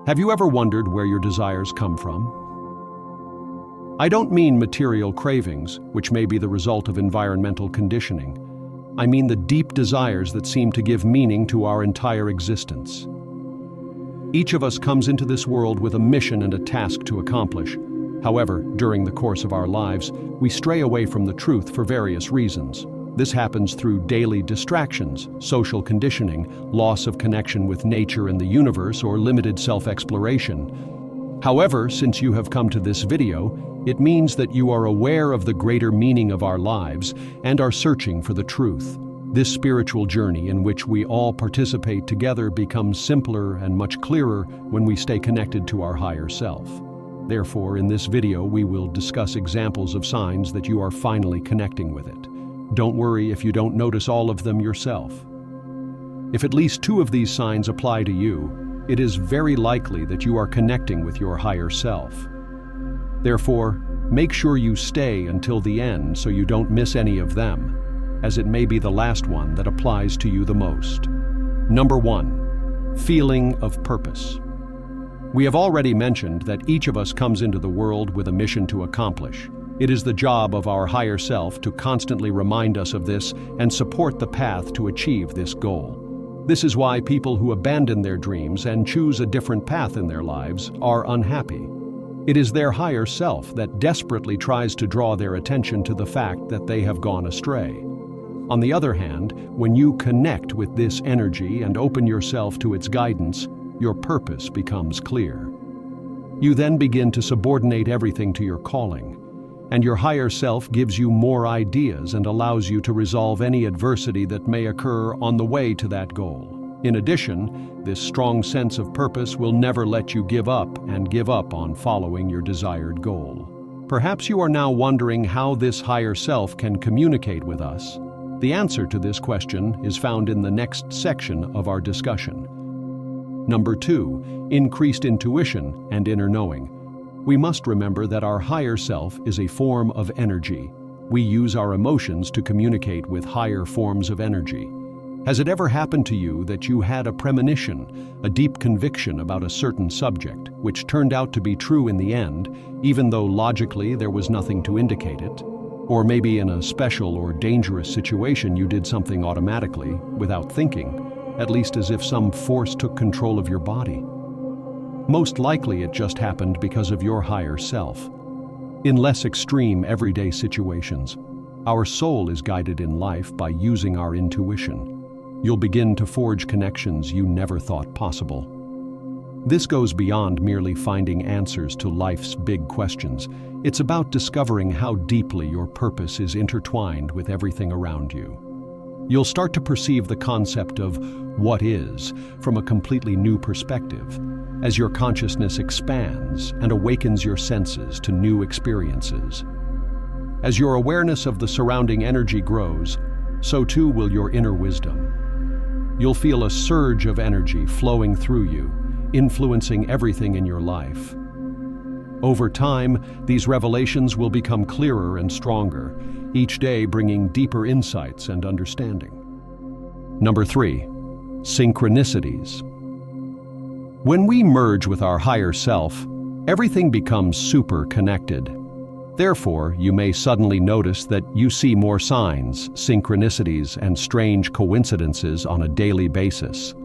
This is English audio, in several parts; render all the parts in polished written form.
Have you ever wondered where your desires come from? I don't mean material cravings, which may be the result of environmental conditioning. I mean the deep desires that seem to give meaning to our entire existence. Each of us comes into this world with a mission and a task to accomplish. However, during the course of our lives, we stray away from the truth for various reasons. This happens through daily distractions, social conditioning, loss of connection with nature and the universe, or limited self-exploration. However, since you have come to this video, it means that you are aware of the greater meaning of our lives and are searching for the truth. This spiritual journey in which we all participate together becomes simpler and much clearer when we stay connected to our higher self. Therefore, in this video, we will discuss examples of signs that you are finally connecting with it. Don't worry if you don't notice all of them yourself. If at least 2 of these signs apply to you, it is very likely that you are connecting with your higher self. Therefore, make sure you stay until the end so you don't miss any of them, as it may be the last one that applies to you the most. Number 1, feeling of purpose. We have already mentioned that each of us comes into the world with a mission to accomplish. It is the job of our higher self to constantly remind us of this and support the path to achieve this goal. This is why people who abandon their dreams and choose a different path in their lives are unhappy. It is their higher self that desperately tries to draw their attention to the fact that they have gone astray. On the other hand, when you connect with this energy and open yourself to its guidance, your purpose becomes clear. You then begin to subordinate everything to your calling, and your higher self gives you more ideas and allows you to resolve any adversity that may occur on the way to that goal. In addition, this strong sense of purpose will never let you give up on following your desired goal. Perhaps you are now wondering how this higher self can communicate with us. The answer to this question is found in the next section of our discussion. Number 2, increased intuition and inner knowing. We must remember that our higher self is a form of energy. We use our emotions to communicate with higher forms of energy. Has it ever happened to you that you had a premonition, a deep conviction about a certain subject, which turned out to be true in the end, even though logically there was nothing to indicate it? Or maybe in a special or dangerous situation you did something automatically, without thinking, at least as if some force took control of your body. Most likely it just happened because of your higher self. In less extreme everyday situations, our soul is guided in life by using our intuition. You'll begin to forge connections you never thought possible. This goes beyond merely finding answers to life's big questions. It's about discovering how deeply your purpose is intertwined with everything around you. You'll start to perceive the concept of what is from a completely new perspective, as your consciousness expands and awakens your senses to new experiences. As your awareness of the surrounding energy grows, so too will your inner wisdom. You'll feel a surge of energy flowing through you, influencing everything in your life. Over time, these revelations will become clearer and stronger, each day bringing deeper insights and understanding. Number 3, synchronicities. When we merge with our higher self, everything becomes super connected. Therefore, you may suddenly notice that you see more signs, synchronicities, and strange coincidences on a daily basis.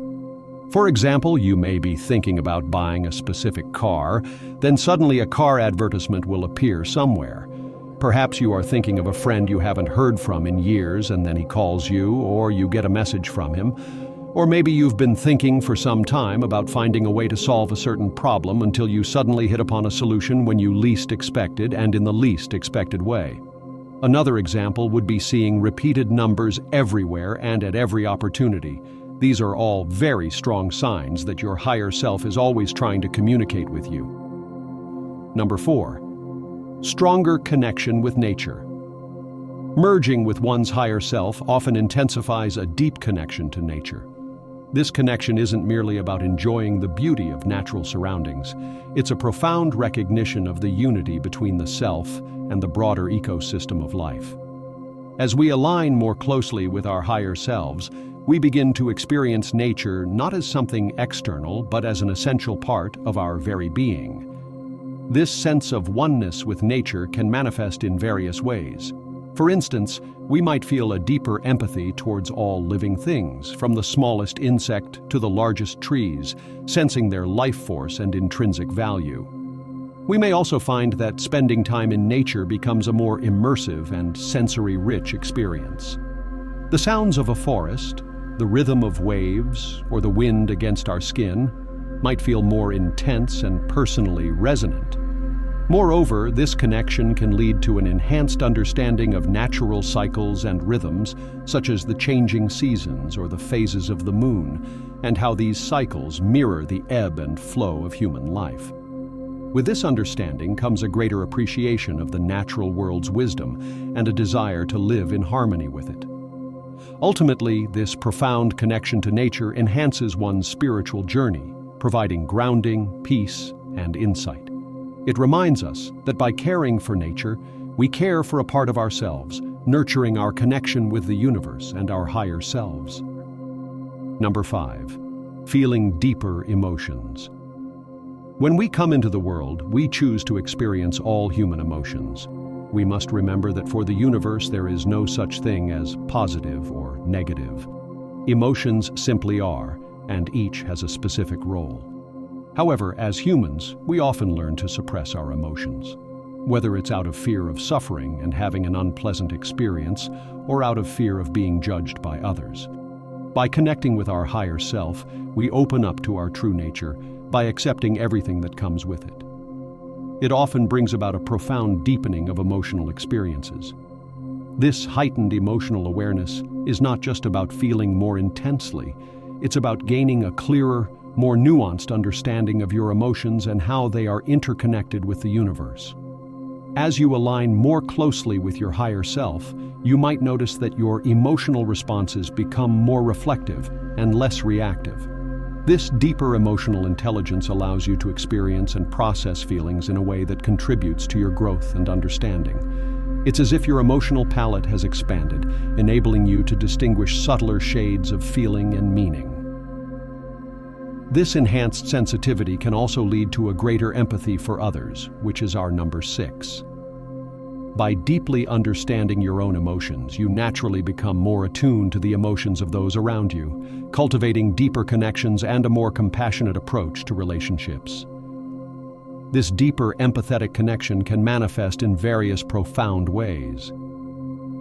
For example, you may be thinking about buying a specific car, then suddenly a car advertisement will appear somewhere. Perhaps you are thinking of a friend you haven't heard from in years and then he calls you, or you get a message from him. Or maybe you've been thinking for some time about finding a way to solve a certain problem until you suddenly hit upon a solution when you least expected and in the least expected way. Another example would be seeing repeated numbers everywhere and at every opportunity. These are all very strong signs that your higher self is always trying to communicate with you. Number 4, stronger connection with nature. Merging with one's higher self often intensifies a deep connection to nature. This connection isn't merely about enjoying the beauty of natural surroundings. It's a profound recognition of the unity between the self and the broader ecosystem of life. As we align more closely with our higher selves, we begin to experience nature not as something external, but as an essential part of our very being. This sense of oneness with nature can manifest in various ways. For instance, we might feel a deeper empathy towards all living things, from the smallest insect to the largest trees, sensing their life force and intrinsic value. We may also find that spending time in nature becomes a more immersive and sensory-rich experience. The sounds of a forest, the rhythm of waves, or the wind against our skin might feel more intense and personally resonant. Moreover, this connection can lead to an enhanced understanding of natural cycles and rhythms, such as the changing seasons or the phases of the moon, and how these cycles mirror the ebb and flow of human life. With this understanding comes a greater appreciation of the natural world's wisdom and a desire to live in harmony with it. Ultimately, this profound connection to nature enhances one's spiritual journey, providing grounding, peace, and insight. It reminds us that by caring for nature, we care for a part of ourselves, nurturing our connection with the universe and our higher selves. Number 5. Feeling deeper emotions. When we come into the world, we choose to experience all human emotions. We must remember that for the universe there is no such thing as positive or negative. Emotions simply are, and each has a specific role. However, as humans, we often learn to suppress our emotions, whether it's out of fear of suffering and having an unpleasant experience, or out of fear of being judged by others. By connecting with our higher self, we open up to our true nature by accepting everything that comes with it. It often brings about a profound deepening of emotional experiences. This heightened emotional awareness is not just about feeling more intensely, it's about gaining a clearer, more nuanced understanding of your emotions and how they are interconnected with the universe. As you align more closely with your higher self, you might notice that your emotional responses become more reflective and less reactive. This deeper emotional intelligence allows you to experience and process feelings in a way that contributes to your growth and understanding. It's as if your emotional palette has expanded, enabling you to distinguish subtler shades of feeling and meaning. This enhanced sensitivity can also lead to a greater empathy for others, which is our number 6. By deeply understanding your own emotions, you naturally become more attuned to the emotions of those around you, cultivating deeper connections and a more compassionate approach to relationships. This deeper empathetic connection can manifest in various profound ways.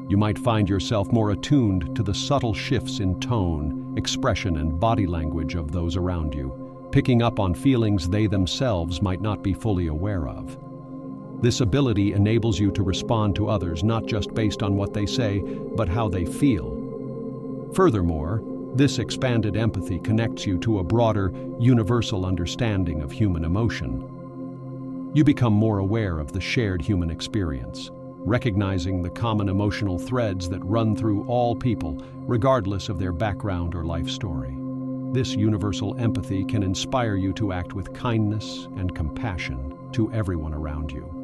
You might find yourself more attuned to the subtle shifts in tone, expression, and body language of those around you, picking up on feelings they themselves might not be fully aware of. This ability enables you to respond to others not just based on what they say, but how they feel. Furthermore, this expanded empathy connects you to a broader, universal understanding of human emotion. You become more aware of the shared human experience, recognizing the common emotional threads that run through all people, regardless of their background or life story. This universal empathy can inspire you to act with kindness and compassion to everyone around you.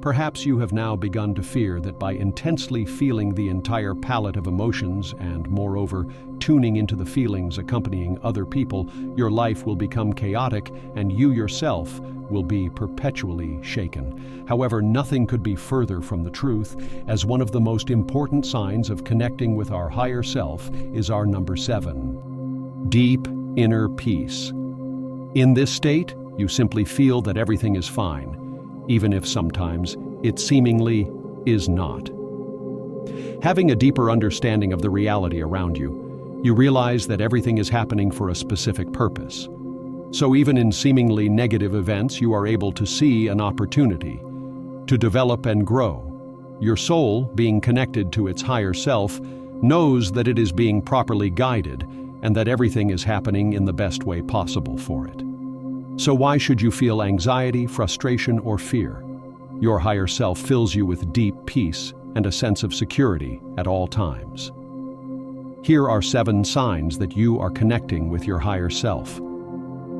Perhaps you have now begun to fear that by intensely feeling the entire palette of emotions and, moreover, tuning into the feelings accompanying other people, your life will become chaotic and you yourself will be perpetually shaken. However, nothing could be further from the truth, as one of the most important signs of connecting with our higher self is our number 7. Deep inner peace. In this state, you simply feel that everything is fine, even if sometimes it seemingly is not. Having a deeper understanding of the reality around you, you realize that everything is happening for a specific purpose. So even in seemingly negative events, you are able to see an opportunity to develop and grow. Your soul, being connected to its higher self, knows that it is being properly guided and that everything is happening in the best way possible for it. So why should you feel anxiety, frustration, or fear? Your higher self fills you with deep peace and a sense of security at all times. Here are 7 signs that you are connecting with your higher self.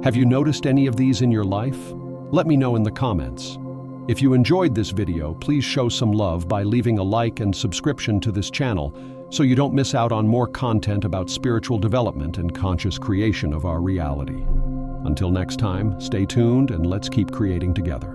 Have you noticed any of these in your life? Let me know in the comments. If you enjoyed this video, please show some love by leaving a like and subscription to this channel so you don't miss out on more content about spiritual development and conscious creation of our reality. Until next time, stay tuned and let's keep creating together.